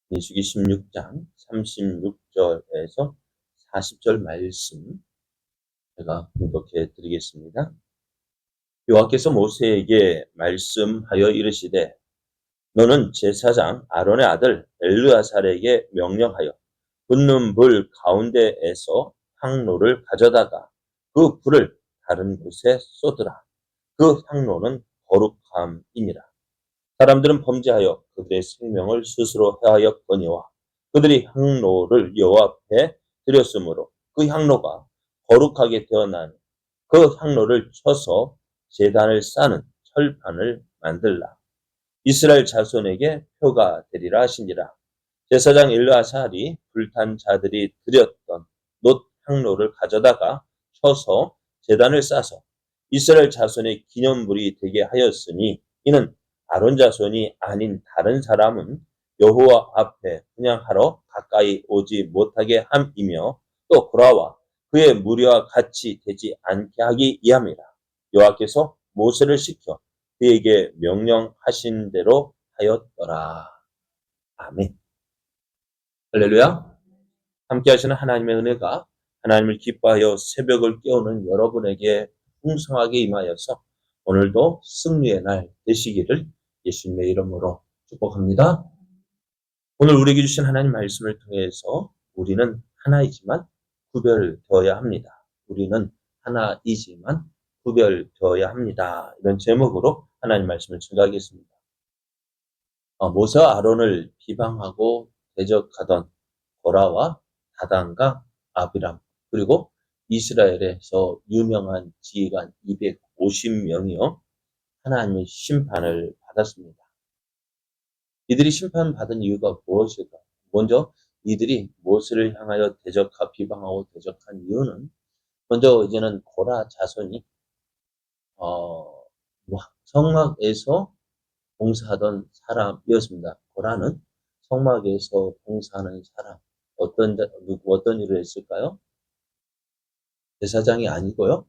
민수기 16장 36절에서 40절 말씀 제가 공독해 드리겠습니다. 여호와께서 모세에게 말씀하여 이르시되 너는 제사장 아론의 아들 엘르아살에게 명령하여 붙는 불 가운데에서 향로를 가져다가 그 불을 다른 곳에 쏟으라. 그 향로는 거룩함이니라. 사람들은 범죄하여 그들의 생명을 스스로 해하였거니와 그들이 향로를 여호와 앞에 드렸으므로 그 향로가 거룩하게 되어나니 그 향로를 쳐서 제단을 싸는 철판을 만들라. 이스라엘 자손에게 표가 되리라 하시니라. 제사장 엘르아살이 불탄 자들이 드렸던 놋 향로를 가져다가 쳐서 제단을 싸서 이스라엘 자손의 기념물이 되게 하였으니 이는 아론 자손이 아닌 다른 사람은 여호와 앞에 분향하러 가까이 오지 못하게 함이며 또 고라와 그의 무리와 같이 되지 않게 하기 위함이라. 여호와께서 모세를 시켜 그에게 명령하신 대로 하였더라. 아멘. 할렐루야. 함께 하시는 하나님의 은혜가 하나님을 기뻐하여 새벽을 깨우는 여러분에게 풍성하게 임하여서 오늘도 승리의 날 되시기를 예수님의 이름으로 축복합니다. 오늘 우리에게 주신 하나님 말씀을 통해서 우리는 하나이지만 구별되어야 합니다. 우리는 하나이지만 구별되어야 합니다. 이런 제목으로 하나님 말씀을 전하겠습니다. 모세와 아론을 비방하고 대적하던 고라와 다단과 아비람 그리고 이스라엘에서 유명한 지휘관 250명이요 하나님의 심판을 받았습니다. 이들이 심판받은 이유가 무엇일까? 먼저 이들이 모세를 향하여 비방하고 대적한 이유는 먼저 이제는 고라 자손이 성막에서 봉사하던 사람이었습니다. 고라는 성막에서 봉사하는 사람. 어떤 일을 했을까요? 제사장이 아니고요.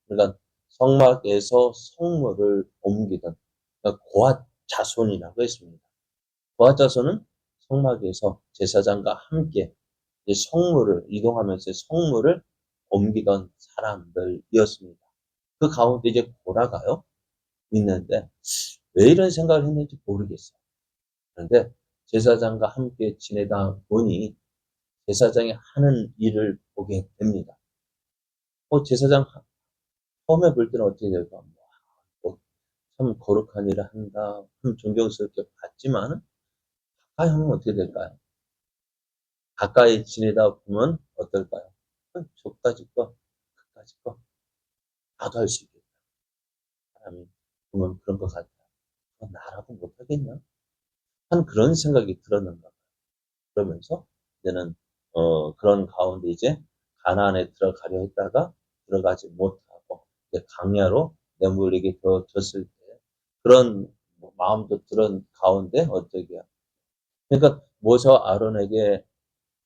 그러니까 성막에서 성물을 옮기던, 그러니까 고앗 자손이라고 했습니다. 고앗 자손은 성막에서 제사장과 함께 성물을, 이동하면서 성물을 옮기던 사람들이었습니다. 그 가운데 이제 고라가요, 있는데, 왜 이런 생각을 했는지 모르겠어요. 그런데 제사장과 함께 지내다 보니 제사장이 하는 일을 보게 됩니다. 제사장 처음에 볼 때는 어떻게 될까? 참 거룩한 일을 한다. 참 존경스럽게 봤지만 가까이 하면 어떻게 될까요? 가까이 지내다 보면 어떨까요? 저까지 거, 그까지 거, 나도 할 수 있겠다. 사람이 보면 그런 것 같다. 나라고 못하겠냐? 한 그런 생각이 들었는가 봐요. 그러면서 이제는 그런 가운데 이제 가나안에 들어가려 했다가 들어가지 못하고 이제 광야로 내몰리게 되었을 때 그런 마음도 들은 가운데 어떻게 해요? 그러니까 모세와 아론에게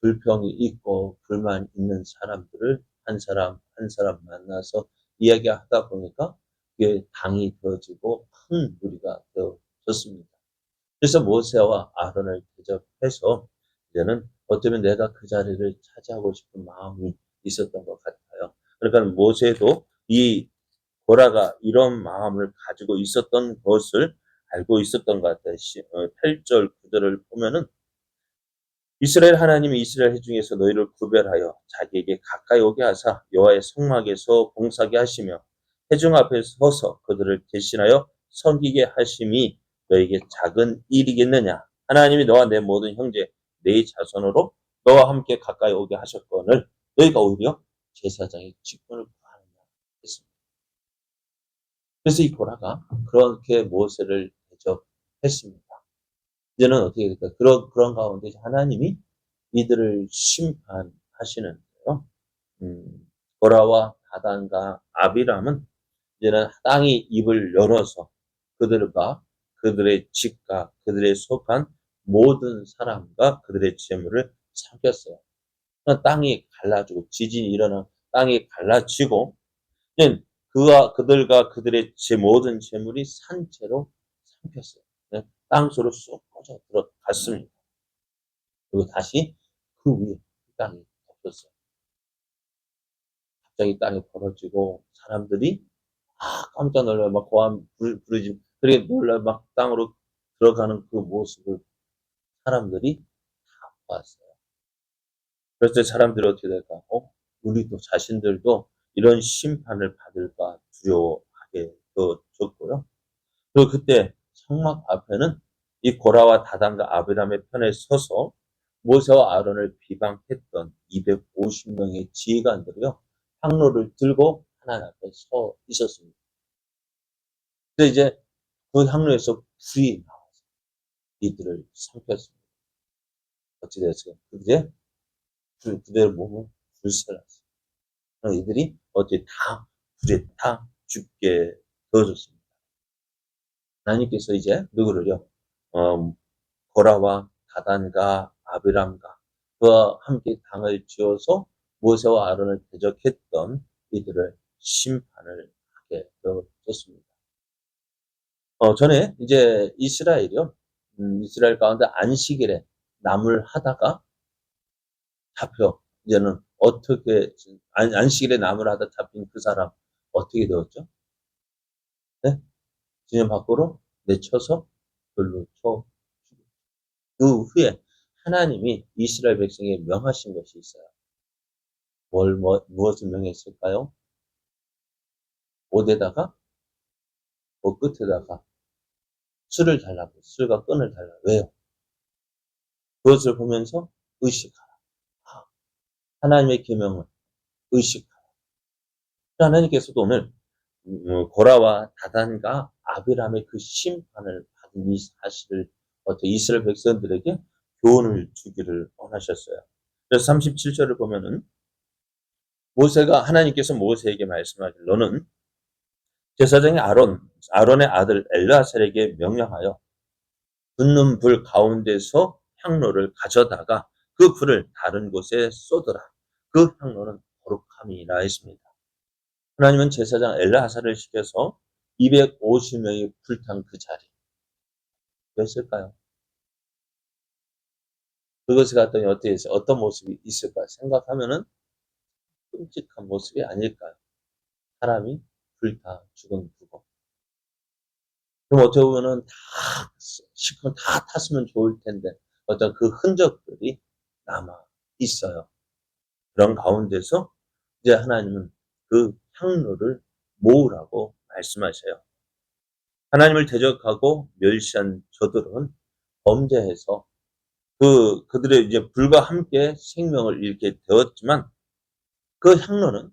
불평이 있고 불만 있는 사람들을 한 사람 한 사람 만나서 이야기하다 보니까 그게 당이 되어지고 큰 무리가 되어졌습니다. 그래서 모세와 아론을 대접해서 이제는 어쩌면 내가 그 자리를 차지하고 싶은 마음이 있었던 것 같아요. 그러니까 모세도 이 고라가 이런 마음을 가지고 있었던 것을 알고 있었던 것 같아요. 8절 9절을 보면은 이스라엘 하나님이 이스라엘 중에서 너희를 구별하여 자기에게 가까이 오게 하사 여호와의 성막에서 봉사하게 하시며 회중 앞에 서서 그들을 대신하여 섬기게 하심이 너에게 작은 일이겠느냐. 하나님이 너와 내 모든 형제 네 자손으로 너와 함께 가까이 오게 하셨거늘 너희가 오히려 제사장의 직분을 구하느냐 했습니다. 그래서 이 고라가 그렇게 모세를 대접했습니다. 이제는 어떻게 될까요? 그런 가운데 하나님이 이들을 심판하시는데요. 고라와 다단과 아비람은 이제는 땅이 입을 열어서 그들과 그들의 집과 그들의 속한 모든 사람과 그들의 재물을 삼켰어요. 땅이 갈라지고 지진이 일어나 땅이 갈라지고 그들과 그들의 모든 재물이 산채로 삼켰어요. 땅속으로 쏙 꺼져 들어갔습니다. 그리고 다시 그 위에 땅이 덮였어요. 갑자기 땅이 벌어지고 사람들이 깜짝 놀라요. 막 고함 부르짖고 그렇게 놀라요. 막 땅으로 들어가는 그 모습을 사람들이 다 보았어요. 그래서 사람들이 어떻게 될까? 우리도 자신들도 이런 심판을 받을까 두려워하게 되어졌고요. 그리고 그때 성막 앞에는 이 고라와 다단과 아비람의 편에 서서 모세와 아론을 비방했던 250명의 지휘관들이요. 향로를 들고 하나님 앞에 서 있었습니다. 근데 이제 그 향로에서 불이 나와서 이들을 삼켰습니다. 어찌 됐어요? 이제 그대로 몸을 불살랐어요. 이들이 어떻게 다 불에 다 죽게 되어졌습니다. 하나님께서 이제 누구를요? 고라와 다단과 아비람과 그와 함께 당을 지어서 모세와 아론을 대적했던 이들을 심판을 하게 되어졌습니다. 전에 이제 이스라엘이요. 이스라엘 가운데 안식일에 나물 하다가 잡혀 이제는 어떻게 안식일에 나물 하다 잡힌 그 사람 어떻게 되었죠? 네? 진영 밖으로 내쳐서 돌로 쳐 죽였죠. 그 후에 하나님이 이스라엘 백성에게 명하신 것이 있어요. 무엇을 명했을까요? 옷에다가 옷 끝에다가 술을 달라고 술과 끈을 달라. 왜요? 그것을 보면서 의식하라. 하나님의 계명을 의식하라. 하나님께서도 오늘 고라와 다단과 아비람의 그 심판을 받은 이 사실을 이스라엘 백성들에게 교훈을 주기를 원하셨어요. 그래서 37절을 보면은 모세가 하나님께서 모세에게 말씀하길 너는 제사장의 아론의 아들 엘르아살에게 명령하여 붙는 불 가운데서 향로를 가져다가 그 불을 다른 곳에 쏟으라. 그 향로는 거룩함이라 했습니다. 하나님은 제사장 엘르아살을 시켜서 250명이 불탄 그 자리 였을까요? 그것을 갔더니 어떻게 했어요? 어떤 모습이 있을까요? 생각하면은 끔찍한 모습이 아닐까요? 사람이 불타 죽은 그거. 그럼 어떻게 보면은 다 시커먼 다 탔으면 좋을 텐데 어떤 그 흔적들이 남아 있어요. 그런 가운데서 이제 하나님은 그 향로를 모으라고 말씀하셔요. 하나님을 대적하고 멸시한 저들은 범죄해서 그들의 이제 불과 함께 생명을 잃게 되었지만 그 향로는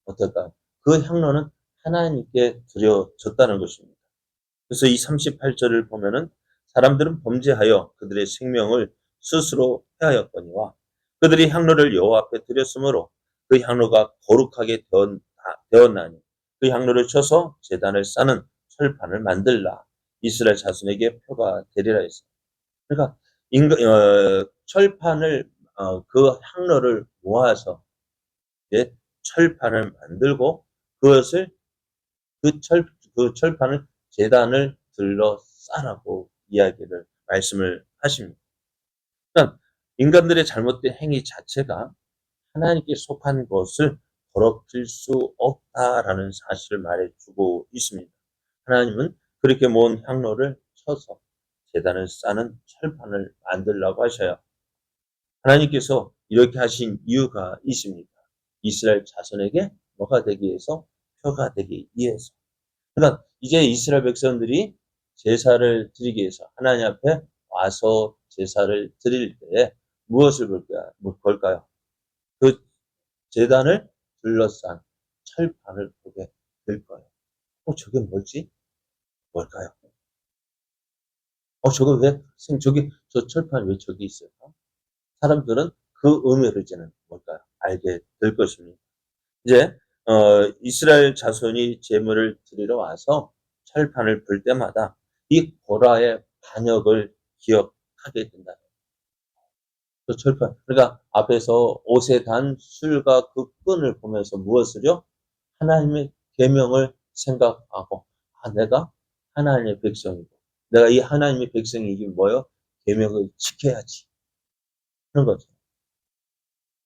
어떨까요? 그 향로는 하나님께 드려졌다는 것입니다. 그래서 이 38절을 보면은 사람들은 범죄하여 그들의 생명을 스스로 해하였거니와 그들이 향로를 여호와 앞에 드렸으므로 그 향로가 거룩하게 되었나니 그 향로를 쳐서 제단을 쌓는 철판을 만들라 이스라엘 자손에게 표가 되리라 했어요. 그러니까 철판을 그 향로를 모아서 이제 철판을 만들고 그것을 그 철판을 제단을 들러 싸라고 말씀을 하십니다. 그러니까 인간들의 잘못된 행위 자체가 하나님께 속한 것을 더럽힐 수 없다라는 사실을 말해주고 있습니다. 하나님은 그렇게 모은 향로를 쳐서 제단을 싸는 철판을 만들라고 하셔요. 하나님께서 이렇게 하신 이유가 있습니다. 이스라엘 자손에게 뭐가 되기 위해서? 표가 되기 위해서. 그러니까 이제 이스라엘 백성들이 제사를 드리기 위해서 하나님 앞에 와서 제사를 드릴 때에 무엇을 볼까요? 그 제단을 둘러싼 철판을 보게 될 거예요. 저게 뭐지? 뭘까요? 저거 왜, 저 철판 왜 저기 있을까? 사람들은 그 의미를 이제는 뭘까요? 알게 될 것입니다. 이제, 이스라엘 자손이 제물을 드리러 와서 철판을 불 때마다 이 고라의 반역을 기억하게 된다. 그 철판. 그러니까 앞에서 옷에 단 술과 그 끈을 보면서 무엇을요? 하나님의 계명을 생각하고, 내가 하나님의 백성이고, 내가 이 하나님의 백성이 이게 뭐요? 계명을 지켜야지 하는 거죠.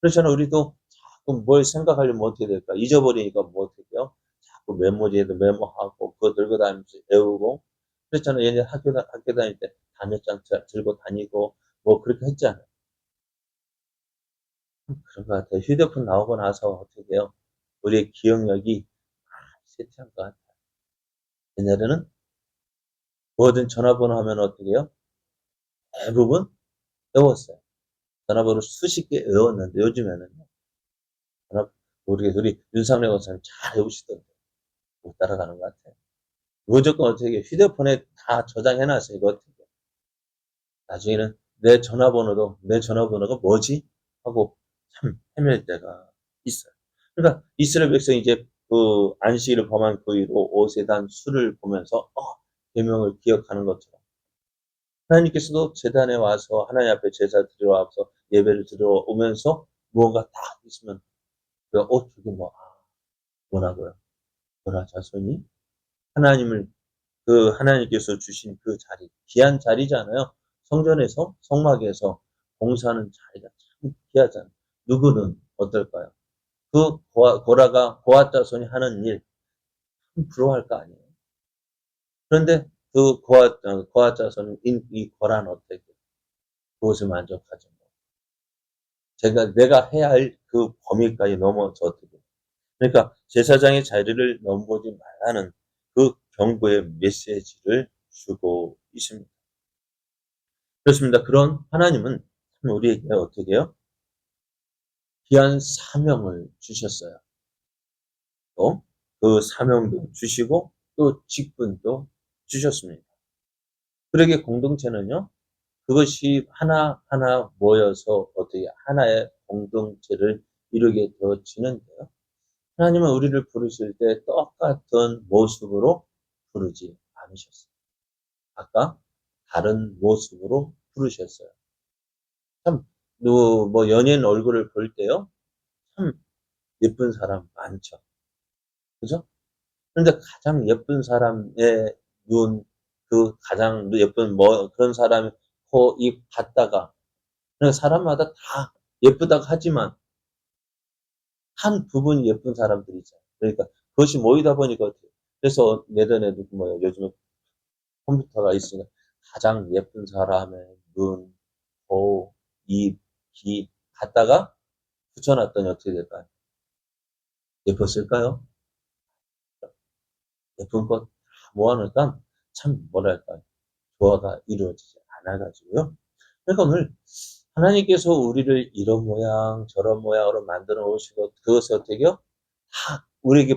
그렇잖아요. 우리도 자꾸 뭘 생각하려면 어떻게 될까? 잊어버리니까 뭐 어떻게 해요? 자꾸 메모지에도 메모하고 그거 들고 다니면서 외우고 그랬잖아요. 얘네 학교 다닐 때 단어장 들고 다니고 뭐 그렇게 했잖아요. 그런 것 같아요. 휴대폰 나오고 나서 어떻게 해요? 우리의 기억력이 쇠퇴한 것 같아요. 옛날에는 뭐든 전화번호 하면 어떻게 해요? 대부분 외웠어요. 전화번호 수십 개 외웠는데 요즘에는 전화 우리 윤상래 원사님 잘 외우시던데 못 따라가는 것 같아요. 무조건 어떻게 휴대폰에 다 저장해 놨어요. 이거 어떻게. 나중에는 내 전화번호가 뭐지? 하고 참 헤맬 때가 있어요. 그러니까 이스라엘 백성이 이제 그 안식일을 범한 그 이후로 오세단 수를 보면서 계명을 기억하는 것처럼 하나님께서도 제단에 와서 하나님 앞에 제사 드리러 와서 예배를 드리러 오면서 무언가 딱 있으면 저게 뭐라고요? 보라 자손이 하나님을 하나님께서 주신 그 자리, 귀한 자리잖아요. 성전에서, 성막에서 봉사하는 자리가 참 귀하잖아요. 누구는 어떨까요? 고라가, 고아 자손이 하는 일, 참 부러워할 거 아니에요. 그런데 고아 자손은 이 고라는 어떻게, 그것을 만족하지 못. 내가 해야 할 그 범위까지 넘어서 어떻게. 그러니까 제사장의 자리를 넘보지 말라는 그 경고의 메시지를 주고 있습니다. 그렇습니다. 그런 하나님은 우리에게 어떻게 해요? 귀한 사명을 주셨어요. 또 그 사명도 주시고 또 직분도 주셨습니다. 그러게 공동체는요. 그것이 하나하나 모여서 어떻게 하나의 공동체를 이루게 되어지는데요. 하나님은 우리를 부르실 때 똑같은 모습으로 부르지 않으셨어요. 아까 다른 모습으로 부르셨어요. 참, 연예인 얼굴을 볼 때요. 참 예쁜 사람 많죠. 그죠? 근데 가장 예쁜 사람의 눈, 가장 예쁜 그런 사람의 코, 입 갖다가, 그냥 사람마다 다 예쁘다고 하지만, 한 부분 예쁜 사람들이 있잖아요. 그러니까 그것이 모이다 보니까 어때요? 그래서 내년에도 요즘에 컴퓨터가 있으니까 가장 예쁜 사람의 눈, 코, 입, 귀 갖다가 붙여놨더니 어떻게 될까요? 예뻤을까요? 예쁜 것 다 모아놓으니까 참 뭐랄까 조화가 이루어지지 않아가지고요. 그러니까 오늘 하나님께서 우리를 이런 모양 저런 모양으로 만들어 놓으시고 그것을 어떻게요? 다 우리에게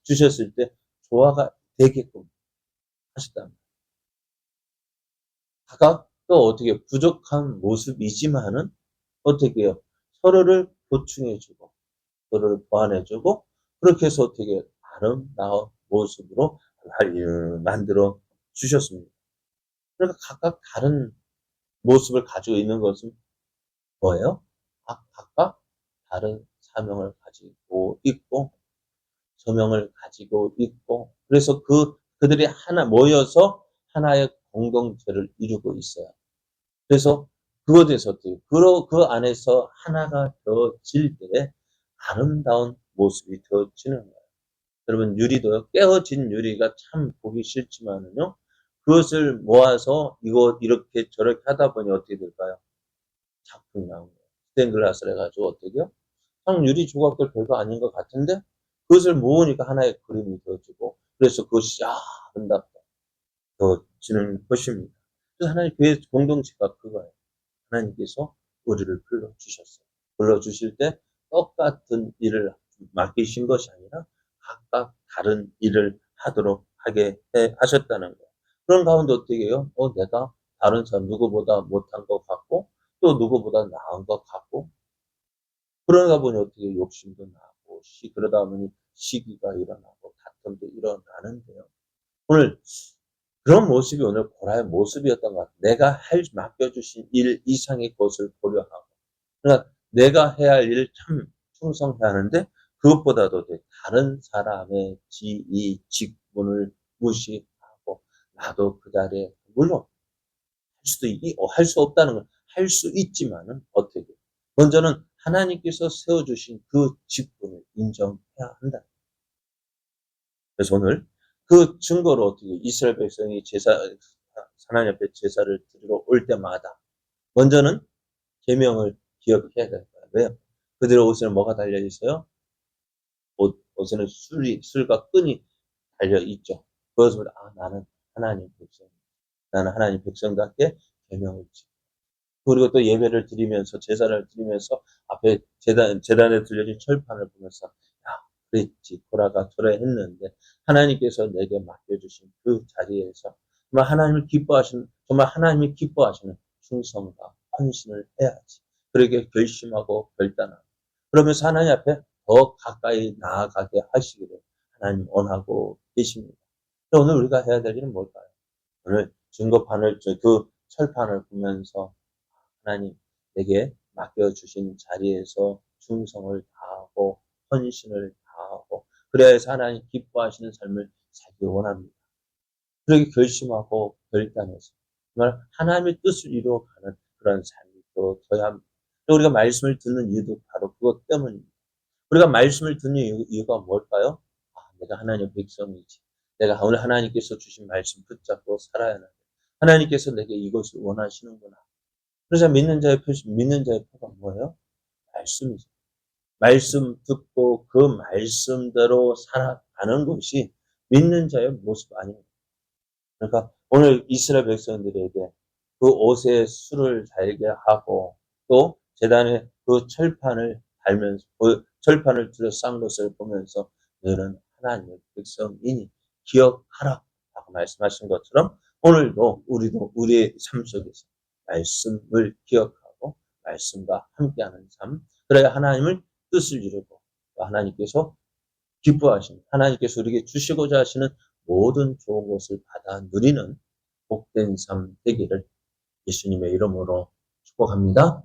주셨을 때 조화가 되게끔 하셨답니다. 각각 또 어떻게 부족한 모습이지만은 어떻게 해요? 서로를 보충해주고 서로를 보완해주고 그렇게 해서 어떻게 아름다운 모습으로 만들어 주셨습니다. 그러니까 각각 다른 모습을 가지고 있는 것은 뭐예요? 각각 다른 사명을 가지고 있고 소명을 가지고 있고 그래서 그들이 하나 모여서 하나의 공동체를 이루고 있어요. 그래서 그것에서 그 안에서 하나가 되어질 때 아름다운 모습이 되어지는 거예요. 여러분 유리도요. 깨어진 유리가 참 보기 싫지만은요. 그것을 모아서 이렇게 저렇게 하다 보니 어떻게 될까요? 작품이 나온 거예요. 스테인글라스를 해가지고 어떻게요? 참 유리 조각들 별거 아닌 것 같은데 그것을 모으니까 하나의 그림이 되어지고 그래서 그것이 아름답다 되어지는 것입니다. 그래서 하나님 교회 공동체가 그거예요. 하나님께서 우리를 불러주셨어요. 불러주실 때 똑같은 일을 맡기신 것이 아니라 각각 다른 일을 하도록 하셨다는 거예요. 그런 가운데 어떻게 해요? 내가 다른 사람 누구보다 못한 것 같고 또 누구보다 나은 것 같고 그러다 보니 어떻게 욕심도 나고 그러다 보니 시기가 일어나고 다툼도 일어나는데요. 오늘 그런 모습이 오늘 고라의 모습이었던 것 같아요. 내가 맡겨주신 일 이상의 것을 고려하고 그러니까 내가 해야 할 일 참 충성해야 하는데 그것보다도 다른 사람의 지위, 직분을 무시하고 나도 그 자리에 물론 할 수 없다는 건 할 수 있지만은 어떻게 먼저는 하나님께서 세워주신 그 직분을 인정해야 한다. 그래서 오늘 그 증거로 어떻게 이스라엘 백성이 하나님 앞에 제사를 드리러 올 때마다 먼저는 계명을 기억해야 될 거예요. 왜요? 그들의 옷에는 뭐가 달려 있어요? 옷에는 술과 끈이 달려 있죠. 그것을 나는 하나님 백성, 나는 하나님 백성답게 계명을 지키고 그리고 또 예배를 드리면서 제사를 드리면서 앞에 제단에 들려진 철판을 보면서 야 그랬지 보라가 토라했는데 하나님께서 내게 맡겨주신 그 자리에서 정말 하나님이 기뻐하시는 충성과 헌신을 해야지. 그렇게 결심하고 결단하고 그러면서 하나님 앞에 더 가까이 나아가게 하시기를 하나님 원하고 계십니다. 오늘 우리가 해야 될 일은 뭘까요? 오늘 그 철판을 보면서 하나님 내게 맡겨주신 자리에서 충성을 다하고 헌신을 다하고 그래야 해서 하나님 기뻐하시는 삶을 살기 원합니다. 그렇게 결심하고 결단해서 정말 하나님의 뜻을 이루어가는 그런 삶이 또 되어야 합니다. 우리가 말씀을 듣는 이유도 바로 그것 때문입니다. 우리가 말씀을 듣는 이유가 뭘까요? 내가 하나님의 백성이지. 내가 오늘 하나님께서 주신 말씀 붙잡고 살아야 하는데 하나님께서 내게 이것을 원하시는구나. 그래서 믿는 자의 표가 뭐예요? 말씀이죠. 말씀 듣고 그 말씀대로 살아가는 것이 믿는 자의 모습 아닙니까? 그러니까 오늘 이스라엘 백성들에게 그 옷에 술을 달게 하고 또 제단에 그 철판을 달면서 그 철판을 둘러싼 것을 보면서 너는 하나님의 백성이니 기억하라 라고 말씀하신 것처럼 오늘도 우리도 우리의 삶 속에서 말씀을 기억하고 말씀과 함께하는 삶 그래야 하나님을 뜻을 이루고 하나님께서 하나님께서 우리에게 주시고자 하시는 모든 좋은 것을 받아 누리는 복된 삶 되기를 예수님의 이름으로 축복합니다.